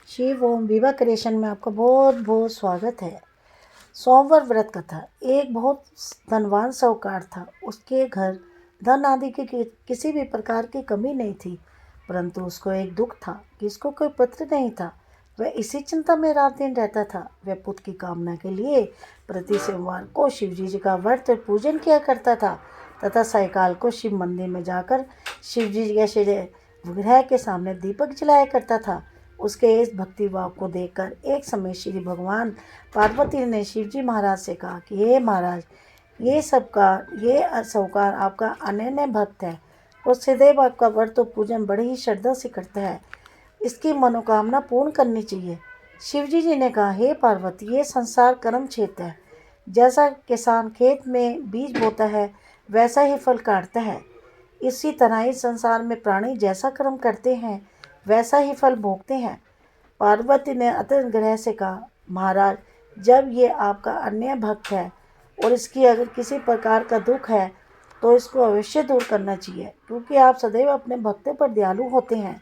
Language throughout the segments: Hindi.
शिव ओम विवा क्रिएशन में आपका बहुत बहुत स्वागत है। सोमवार व्रत कथा। एक बहुत धनवान साहूकार था। उसके घर धन आदि की किसी भी प्रकार की कमी नहीं थी, परंतु उसको एक दुख था कि उसको कोई पुत्र नहीं था। वह इसी चिंता में रात दिन रहता था। वह पुत्र की कामना के लिए प्रति सोमवार को शिव जी का व्रत और पूजन किया करता था तथा सायकाल को शिव मंदिर में जाकर शिव जी के विग्रह के सामने दीपक जलाया करता था। उसके इस भक्ति भाव को देखकर एक समय श्री भगवान पार्वती ने शिवजी महाराज से कहा कि हे महाराज, ये साहूकार आपका अनन्य भक्त है और सदैव आपका व्रत और पूजन बड़ी ही श्रद्धा से करता है। इसकी मनोकामना पूर्ण करनी चाहिए। शिवजी जी ने कहा, हे पार्वती, ये संसार कर्म क्षेत्र है। जैसा किसान खेत में बीज बोता है वैसा ही फल काटता है। इसी तरह इस संसार में प्राणी जैसा कर्म करते हैं वैसा ही फल भोगते हैं। पार्वती ने अत्यंत ग्रह से कहा, महाराज, जब ये आपका अन्य भक्त है और इसकी अगर किसी प्रकार का दुख है तो इसको अवश्य दूर करना चाहिए, क्योंकि आप सदैव अपने भक्तों पर दयालु होते हैं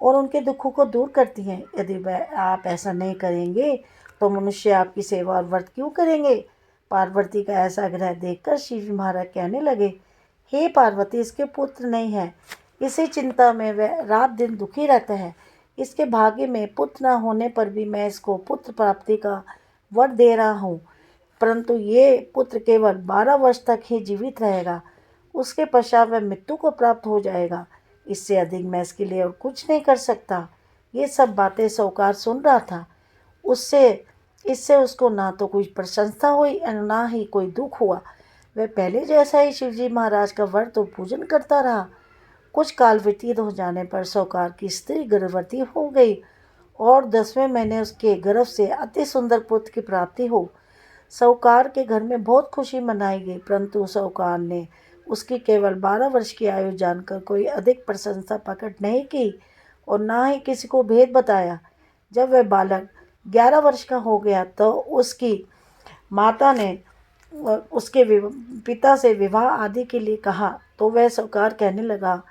और उनके दुखों को दूर करती हैं। यदि आप ऐसा नहीं करेंगे तो मनुष्य आपकी सेवा और व्रत क्यों करेंगे। पार्वती का ऐसा ग्रह देखकर शिव महाराज कहने लगे, हे पार्वती, इसके पुत्र नहीं है। इसी चिंता में वह रात दिन दुखी रहता है। इसके भाग्य में पुत्र न होने पर भी मैं इसको पुत्र प्राप्ति का वर दे रहा हूँ, परंतु ये पुत्र केवल 12 वर्ष तक ही जीवित रहेगा। उसके पश्चात वह मृत्यु को प्राप्त हो जाएगा। इससे अधिक मैं इसके लिए और कुछ नहीं कर सकता। ये सब बातें साहूकार सुन रहा था। इससे उसको ना तो कोई प्रशंसा हुई और ना ही कोई दुख हुआ। वह पहले जैसा ही शिवजी महाराज का व्रत और पूजन करता रहा। कुछ काल व्यतीत हो जाने पर साहूकार की स्त्री गर्भवती हो गई और 10वें महीने उसके गर्भ से अति सुंदर पुत्र की प्राप्ति हो। साहूकार के घर में बहुत खुशी मनाई गई, परंतु साहूकार ने उसकी केवल 12 वर्ष की आयु जानकर कोई अधिक प्रशंसा प्रकट नहीं की और ना ही किसी को भेद बताया। जब वह बालक 11 वर्ष का हो गया तो उसकी माता ने उसके पिता से विवाह आदि के लिए कहा, तो वह साहूकार कहने लगा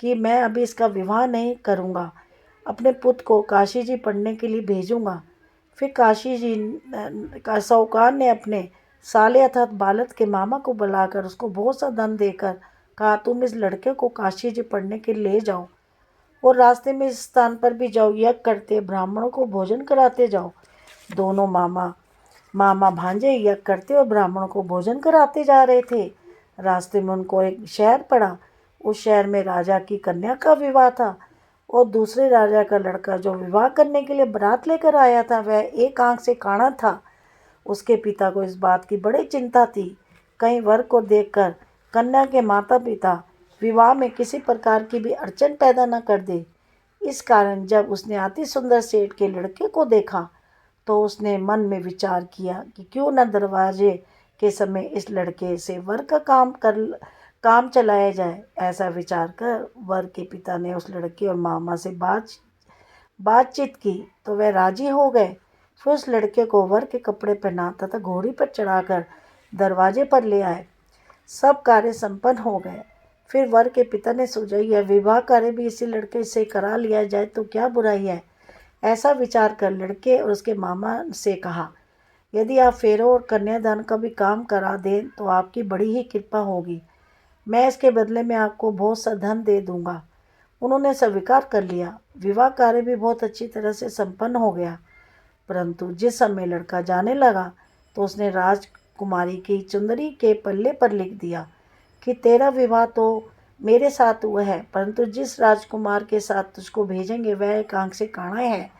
कि मैं अभी इसका विवाह नहीं करूँगा, अपने पुत्र को काशी जी पढ़ने के लिए भेजूँगा। फिर काशी जी का साहूकार ने अपने साले अर्थात बालक के मामा को बुलाकर उसको बहुत सा धन देकर कहा, तुम इस लड़के को काशी जी पढ़ने के लिए ले जाओ और रास्ते में इस स्थान पर भी जाओ, यज्ञ करते ब्राह्मणों को भोजन कराते जाओ। दोनों मामा भांजे यज्ञ करते और ब्राह्मणों को भोजन कराते जा रहे थे। रास्ते में उनको एक शहर पड़ा। उस शहर में राजा की कन्या का विवाह था और दूसरे राजा का लड़का जो विवाह करने के लिए बारात लेकर आया था वह एक आंख से काना था। उसके पिता को इस बात की बड़ी चिंता थी, कहीं वर को देखकर कन्या के माता पिता विवाह में किसी प्रकार की भी अड़चन पैदा न कर दे। इस कारण जब उसने अति सुंदर सेठ के लड़के को देखा तो उसने मन में विचार किया कि क्यों न दरवाजे के समय इस लड़के से वर का काम चलाया जाए। ऐसा विचार कर वर के पिता ने उस लड़के और मामा से बातचीत की तो वह राजी हो गए। फिर उस लड़के को वर के कपड़े पहना तथा घोड़ी पर चढ़ाकर दरवाजे पर ले आए। सब कार्य संपन्न हो गए। फिर वर के पिता ने सोचा, यह विवाह कार्य भी इसी लड़के से करा लिया जाए तो क्या बुराई है। ऐसा विचार कर लड़के और उसके मामा से कहा, यदि आप फेरों और कन्यादान का भी काम करा दें तो आपकी बड़ी ही कृपा होगी। मैं इसके बदले में आपको बहुत सा धन दे दूंगा। उन्होंने स्वीकार कर लिया। विवाह कार्य भी बहुत अच्छी तरह से संपन्न हो गया, परंतु जिस समय लड़का जाने लगा तो उसने राजकुमारी की चुंदरी के पल्ले पर लिख दिया कि तेरा विवाह तो मेरे साथ हुआ है, परंतु जिस राजकुमार के साथ तुझको भेजेंगे वह एक आंख से काना है।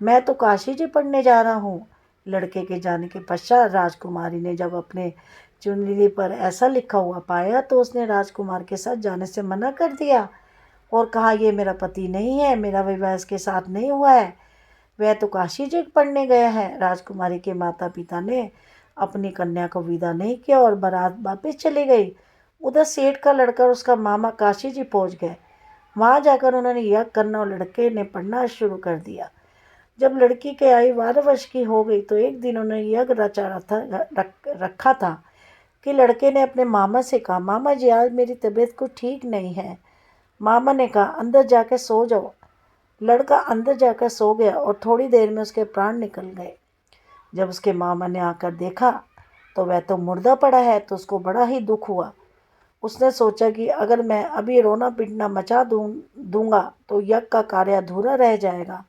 मैं तो काशी जी पढ़ने जा रहा हूँ। लड़के के जाने के पश्चात राजकुमारी ने जब अपने चुनरी पर ऐसा लिखा हुआ पाया तो उसने राजकुमार के साथ जाने से मना कर दिया और कहा, ये मेरा पति नहीं है, मेरा विवाह इसके साथ नहीं हुआ है, वह तो काशी जी पढ़ने गया है। राजकुमारी के माता पिता ने अपनी कन्या को विदा नहीं किया और बारात वापस चली गई। उधर सेठ का लड़का और उसका मामा काशी जी पहुँच गए। वहाँ जाकर उन्होंने यज्ञ करना और लड़के ने पढ़ना शुरू कर दिया। जब लड़की की आयु 12 वर्ष की हो गई तो एक दिन उन्होंने यज्ञ रखा था कि लड़के ने अपने मामा से कहा, मामा जी, आज मेरी तबीयत कुछ ठीक नहीं है। मामा ने कहा, अंदर जाके सो जाओ। लड़का अंदर जाकर सो गया और थोड़ी देर में उसके प्राण निकल गए। जब उसके मामा ने आकर देखा तो वह तो मुर्दा पड़ा है, तो उसको बड़ा ही दुख हुआ। उसने सोचा कि अगर मैं अभी रोना पीटना मचा दूंगा तो यज्ञ का कार्य अधूरा रह जाएगा।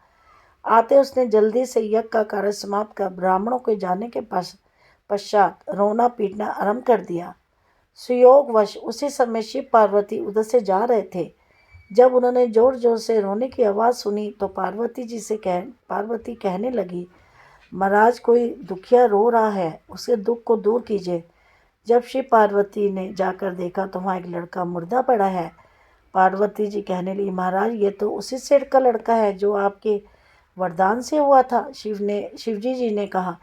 आते उसने जल्दी से यज्ञ का कार्य समाप्त कर ब्राह्मणों के जाने के पश्चात रोना पीटना आरंभ कर दिया। सुयोगवश उसी समय शिव पार्वती उधर से जा रहे थे। जब उन्होंने जोर जोर से रोने की आवाज़ सुनी तो पार्वती कहने लगी, महाराज कोई दुखिया रो रहा है, उसके दुख को दूर कीजिए। जब शिव पार्वती ने जाकर देखा तो वहाँ एक लड़का मुर्दा पड़ा है। पार्वती जी कहने लगी, महाराज ये तो उसी सेठ का लड़का है जो आपके वरदान से हुआ था। शिवजी जी ने कहा,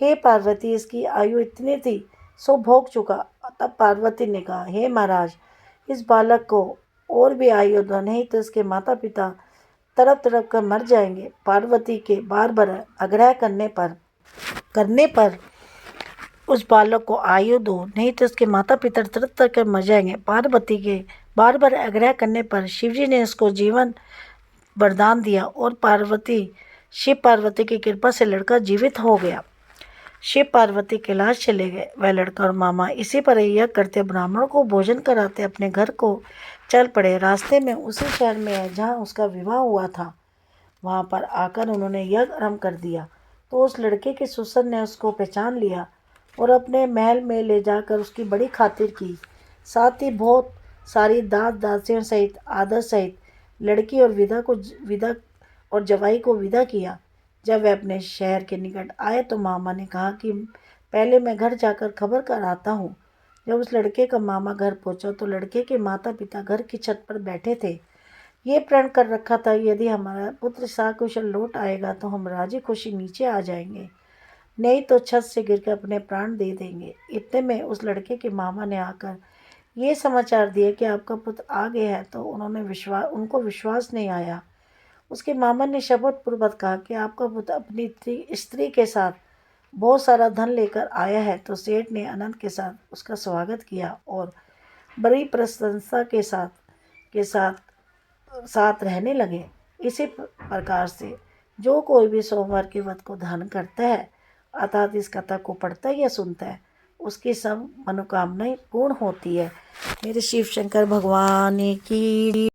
हे पार्वती, इसकी आयु इतनी थी सो भोग चुका। तब पार्वती ने कहा, हे महाराज, इस बालक को और भी आयु दो, नहीं तो इसके माता पिता तड़प तड़प कर मर जाएंगे। पार्वती के बार बार आग्रह करने पर उस बालक को आयु दो, नहीं तो इसके माता पिता तड़प तड़प कर मर जाएंगे। पार्वती के बार बार आग्रह करने पर शिवजी ने इसको जीवन वरदान दिया और शिव पार्वती की कृपा से लड़का जीवित हो गया। शिव पार्वती कैलाश चले गए। वह लड़का और मामा इसी पर यज्ञ करते ब्राह्मणों को भोजन कराते अपने घर को चल पड़े। रास्ते में उसी शहर में जहाँ उसका विवाह हुआ था वहाँ पर आकर उन्होंने यज्ञ आरंभ कर दिया। तो उस लड़के के ससुर ने उसको पहचान लिया और अपने महल में ले जाकर उसकी बड़ी खातिर की। साथ ही बहुत सारी दासियों सहित आदर सहित लड़की और विदा और जवाई को विदा किया। जब वह अपने शहर के निकट आए तो मामा ने कहा कि पहले मैं घर जाकर खबर कर आता हूँ। जब उस लड़के का मामा घर पहुँचा तो लड़के के माता पिता घर की छत पर बैठे थे। ये प्रण कर रखा था, यदि हमारा पुत्र सकुशल लौट आएगा तो हम राजी खुशी नीचे आ जाएंगे, नहीं तो छत से गिरकर अपने प्राण दे देंगे। इतने में उस लड़के के मामा ने आकर ये समाचार दिया कि आपका पुत्र आ गया है। तो उनको विश्वास नहीं आया। उसके मामा ने शपथ पूर्वक कहा कि आपका पुत्र अपनी स्त्री के साथ बहुत सारा धन लेकर आया है। तो सेठ ने आनंद के साथ उसका स्वागत किया और बड़ी प्रशंसा के साथ रहने लगे। इसी प्रकार से जो कोई भी सोमवार के व्रत को धारण करता है अर्थात इस कथा को पढ़ता है या सुनता है, उसकी सब मनोकामनाएं पूर्ण होती है। मेरे शिव शंकर भगवान की